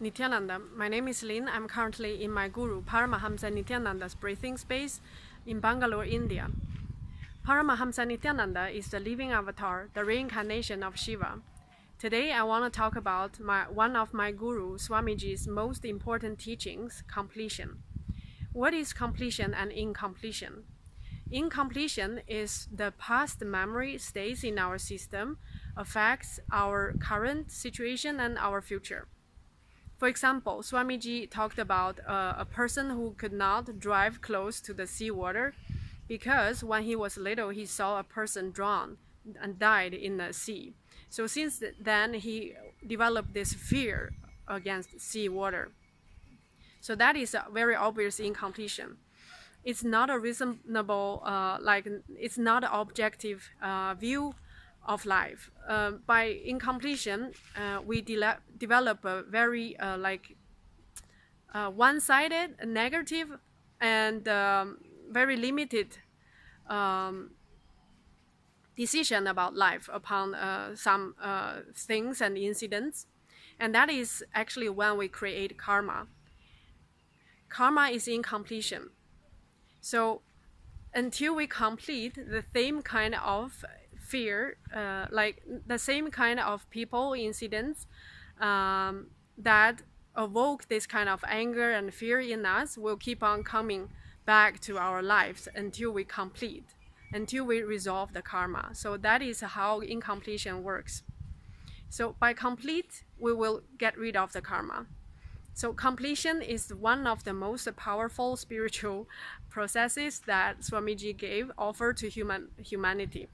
Nithyananda. My name is Lin. I'm currently in my guru Paramahamsa Nithyananda's breathing space in Bangalore, India. Paramahamsa Nithyananda is the living avatar, the reincarnation of Shiva. Today I want to talk about one of my guru Swamiji's most important teachings, completion. What is completion and incompletion? Incompletion is the past memory stays in our system, affects our current situation and our future. For example, Swamiji talked about a person who could not drive close to the seawater because when he was little, he saw a person drown and died in the sea. So since then, he developed this fear against seawater. So that is a very obvious incompletion. It's not a reasonable, it's not an objective view of life. By incompletion, we develop a very one-sided, negative, and very limited decision about life upon some things and incidents. And that is actually when we create karma. Karma is incompletion. So until we complete the same kind of fear, like the same kind of people, incidents that evoke this kind of anger and fear in us will keep on coming back to our lives until we complete, until we resolve the karma. So that is how incompletion works. So by complete, we will get rid of the karma. So completion is one of the most powerful spiritual processes that Swamiji offered to humanity.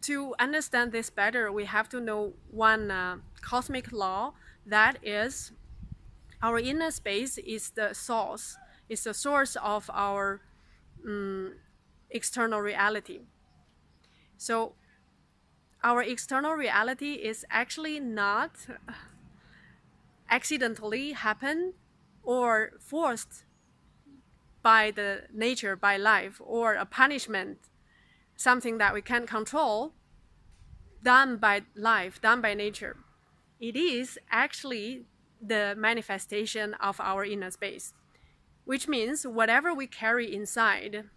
To understand this better, we have to know one cosmic law, that is, our inner space is the source, is the source of our external reality. So our external reality is actually not accidentally happen or forced by the nature, by life, or a punishment, something that we can't control, done by life, done by nature. It is actually the manifestation of our inner space, which means whatever we carry inside,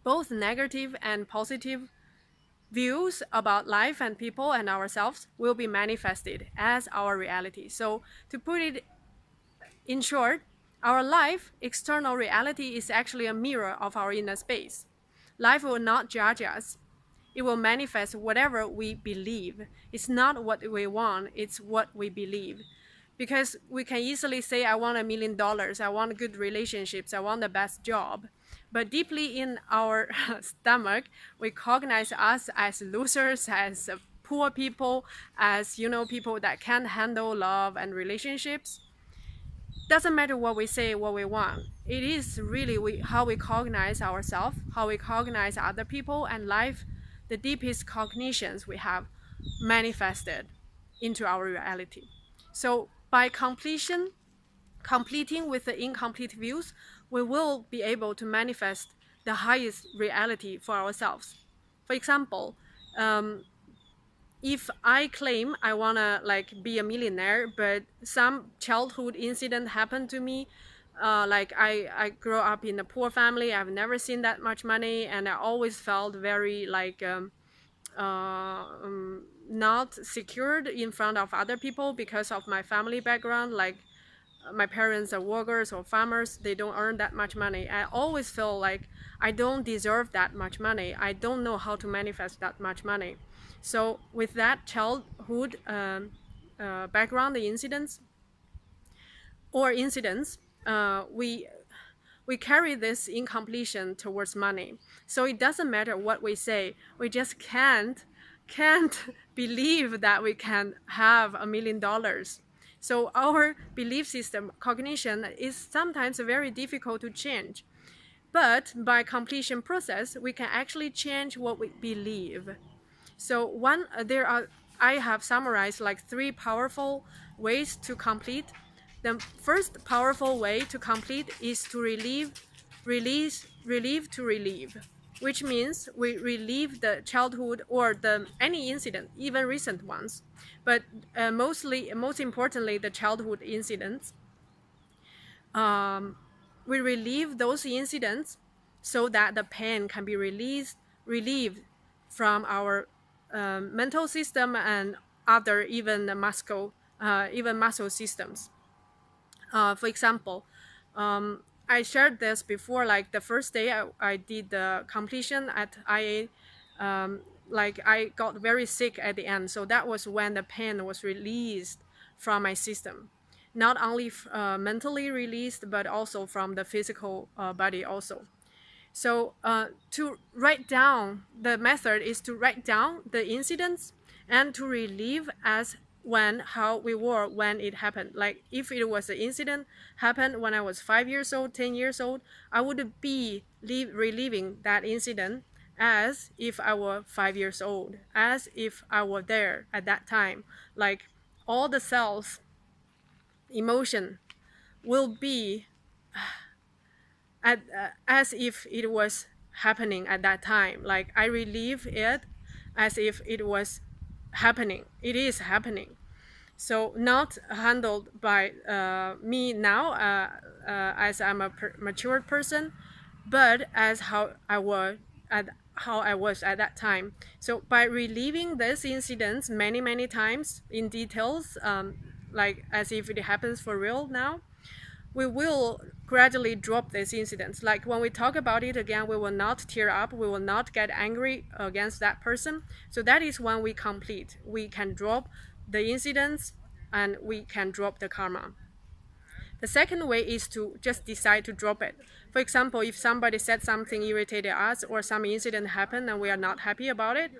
both negative and positive views about life and people and ourselves, will be manifested as our reality. So to put it in short, our life, external reality, is actually a mirror of our inner space. Life will not judge us. It will manifest whatever we believe. It's not what we want, it's what we believe. Because we can easily say, I want $1 million, I want good relationships, I want the best job. But deeply in our stomach, we cognize us as losers, as poor people, as people that can't handle love and relationships. Doesn't matter what we say, what we want. It is really how we cognize ourselves, how we cognize other people and life, the deepest cognitions we have manifested into our reality. So by completing with the incomplete views, we will be able to manifest the highest reality for ourselves. For example, if I claim I want to be a millionaire, but some childhood incident happened to me, I grew up in a poor family, I've never seen that much money, and I always felt very not secured in front of other people because of my family background. Like my parents are workers or farmers, they don't earn that much money. I always feel like I don't deserve that much money. I don't know how to manifest that much money. So with that childhood background, the incidents, we carry this incompletion towards money. So it doesn't matter what we say, we just can't believe that we can have $1 million. So our belief system, cognition, is sometimes very difficult to change. But by completion process, we can actually change what we believe. So I have summarized 3 powerful ways to complete. The first powerful way to complete is to relieve to relieve. which means we relive the childhood or the any incident, even recent ones, but most importantly, the childhood incidents. We relieve those incidents so that the pain can be relieved from our mental system and other even muscle systems. For example, I shared this before, like the first day I did the completion at IA, like I got very sick at the end. So that was when the pain was released from my system. Not only mentally released, but also from the physical body also. So to write down, the method is to write down the incidents and to relive as how we were when it happened. Like if it was an incident happened when I was 5 years old, 10 years old, I would be reliving that incident as if I were 5 years old, as if I were there at that time. Like all the cells, emotion will be as if it was happening at that time. Like I relive it as if it was happening. It is happening. So not handled by me now as I'm a mature person, but as how I was at that time. So by reliving these incidents many times in details, like as if it happens for real now, we will gradually drop these incidents. Like when we talk about it again, we will not tear up, we will not get angry against that person. So that is when we complete. We can drop the incidents and we can drop the karma. The second way is to just decide to drop it. For example, if somebody said something irritated us or some incident happened and we are not happy about it,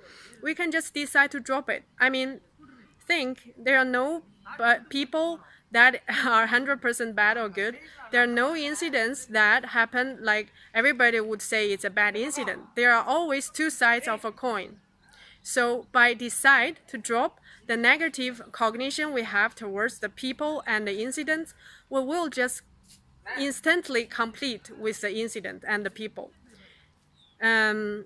we can just decide to drop it. I mean, think there are no people that are 100% bad or good. There are no incidents that happen like everybody would say it's a bad incident. There are always two sides of a coin. So by decide to drop the negative cognition we have towards the people and the incidents, we will just instantly complete with the incident and the people. The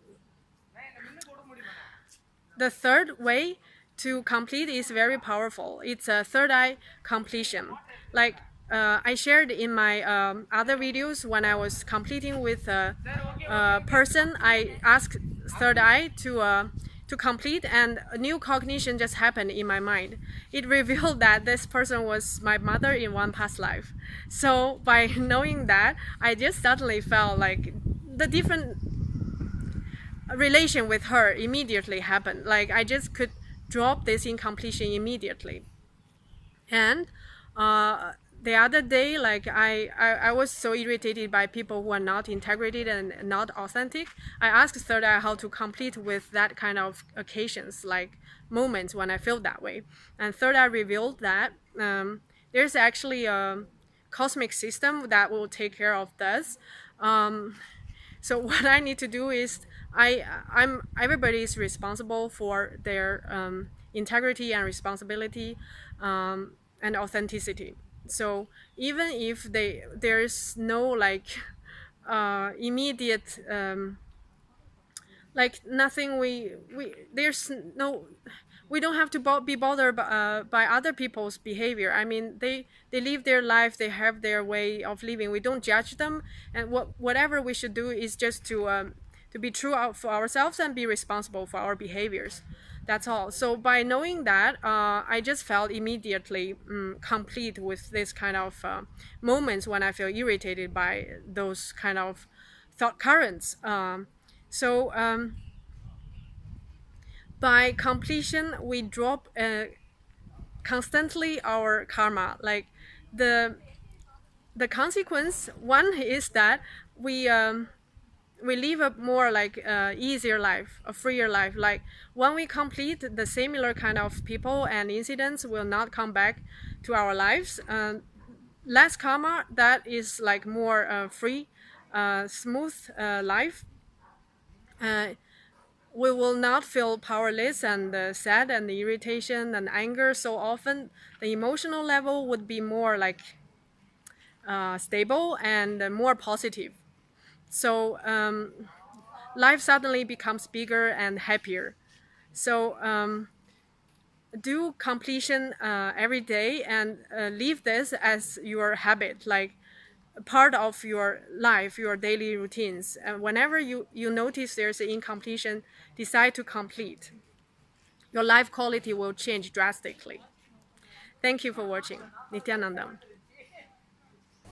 third way to complete is very powerful. It's a third eye completion. Like I shared in my other videos, when I was completing with a person, I asked third eye to complete, and a new cognition just happened in my mind. It revealed that this person was my mother in one past life. So by knowing that, I just suddenly felt like the different relation with her immediately happened. Like I just could drop this incompletion immediately. And the other day, like I was so irritated by people who are not integrated and not authentic. I asked third eye how to complete with that kind of occasions, like moments when I feel that way. And third eye revealed that there's actually a cosmic system that will take care of this. So what I need to do is everybody is responsible for their integrity and responsibility and authenticity. So even if there's no like immediate like nothing there's no, we don't have to be bothered by other people's behavior. I mean, they live their life, they have their way of living. We don't judge them, and whatever we should do is just to be true for ourselves and be responsible for our behaviors. That's all. So by knowing that, I just felt immediately complete with this kind of moments when I feel irritated by those kind of thought currents. So by completion, we drop constantly our karma. Like the consequence one is that we live a more like easier life, a freer life. Like when we complete, the similar kind of people and incidents will not come back to our lives. Less karma, that is like more free, smooth life. We will not feel powerless and sad and irritation and anger so often. The emotional level would be more like stable and more positive. So life suddenly becomes bigger and happier. So do completion every day, and leave this as your habit, like part of your life, your daily routines. And whenever you notice there's an incompletion, decide to complete. Your life quality will change drastically. Thank you for watching. Nithyanandam.